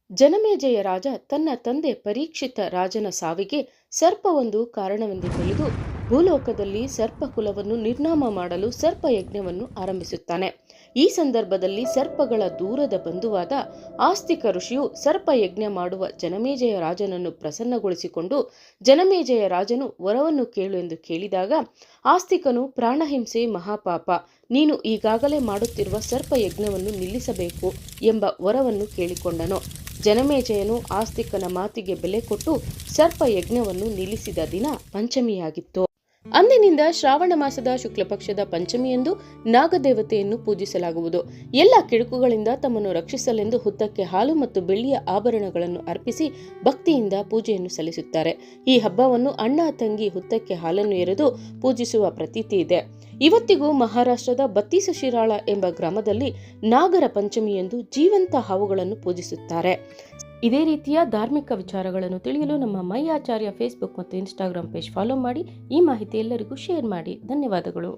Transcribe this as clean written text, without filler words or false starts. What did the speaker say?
ಜನಮೇಜಯ ರಾಜ ತನ್ನ ತಂದೆ ಪರೀಕ್ಷಿತ ರಾಜನ ಸಾವಿಗೆ ಸರ್ಪವೊಂದು ಕಾರಣವೆಂದು ತಿಳಿದು ಭೂಲೋಕದಲ್ಲಿ ಸರ್ಪಕುಲವನ್ನು ನಿರ್ನಾಮ ಮಾಡಲು ಸರ್ಪಯಜ್ಞವನ್ನು ಆರಂಭಿಸುತ್ತಾನೆ. ಈ ಸಂದರ್ಭದಲ್ಲಿ ಸರ್ಪಗಳ ದೂರದ ಬಂಧುವಾದ ಆಸ್ತಿಕ ಋಷಿಯು ಸರ್ಪಯಜ್ಞ ಮಾಡುವ ಜನಮೇಜಯ ರಾಜನನ್ನು ಪ್ರಸನ್ನಗೊಳಿಸಿಕೊಂಡು ಜನಮೇಜಯ ರಾಜನು ವರವನ್ನು ಕೇಳು ಎಂದು ಕೇಳಿದಾಗ ಆಸ್ತಿಕನು ಪ್ರಾಣಹಿಂಸೆ ಮಹಾಪಾಪ, ನೀನು ಈಗಾಗಲೇ ಮಾಡುತ್ತಿರುವ ಸರ್ಪಯಜ್ಞವನ್ನು ನಿಲ್ಲಿಸಬೇಕು ಎಂಬ ವರವನ್ನು ಕೇಳಿಕೊಂಡನು. ಜನಮೇಜಯನು ಆಸ್ತಿಕನ ಮಾತಿಗೆ ಬೆಲೆ ಕೊಟ್ಟು ಸರ್ಪಯಜ್ಞವನ್ನು ನಿಲ್ಲಿಸಿದ ದಿನ ಪಂಚಮಿಯಾಗಿತ್ತು. ಅಂದಿನಿಂದ ಶ್ರಾವಣ ಮಾಸದ ಶುಕ್ಲ ಪಕ್ಷದ ಪಂಚಮಿಯಂದು ನಾಗದೇವತೆಯನ್ನು ಪೂಜಿಸಲಾಗುವುದು. ಎಲ್ಲ ಕಿಡುಕುಗಳಿಂದ ತಮ್ಮನ್ನು ರಕ್ಷಿಸಲೆಂದು ಹುತ್ತಕ್ಕೆ ಹಾಲು ಮತ್ತು ಬೆಳ್ಳಿಯ ಆಭರಣಗಳನ್ನು ಅರ್ಪಿಸಿ ಭಕ್ತಿಯಿಂದ ಪೂಜೆಯನ್ನು ಸಲ್ಲಿಸುತ್ತಾರೆ. ಈ ಹಬ್ಬವನ್ನು ಅಣ್ಣ ತಂಗಿ ಹುತ್ತಕ್ಕೆ ಹಾಲನ್ನು ಎರೆದು ಪೂಜಿಸುವ ಪ್ರತೀತಿ ಇದೆ. ಇವತ್ತಿಗೂ ಮಹಾರಾಷ್ಟ್ರದ ಬತ್ತೀಸ ಶಿರಾಳ ಎಂಬ ಗ್ರಾಮದಲ್ಲಿ ನಾಗರ ಪಂಚಮಿಯಂದು ಜೀವಂತ ಹಾವುಗಳನ್ನು ಪೂಜಿಸುತ್ತಾರೆ. ಇದೇ ರೀತಿಯ ಧಾರ್ಮಿಕ ವಿಚಾರಗಳನ್ನು ತಿಳಿಯಲು ನಮ್ಮ ಮೈ ಆಚಾರ್ಯ ಫೇಸ್ಬುಕ್ ಮತ್ತು ಇನ್ಸ್ಟಾಗ್ರಾಮ್ ಪೇಜ್ ಫಾಲೋ ಮಾಡಿ. ಈ ಮಾಹಿತಿ ಎಲ್ಲರಿಗೂ ಶೇರ್ ಮಾಡಿ. ಧನ್ಯವಾದಗಳು.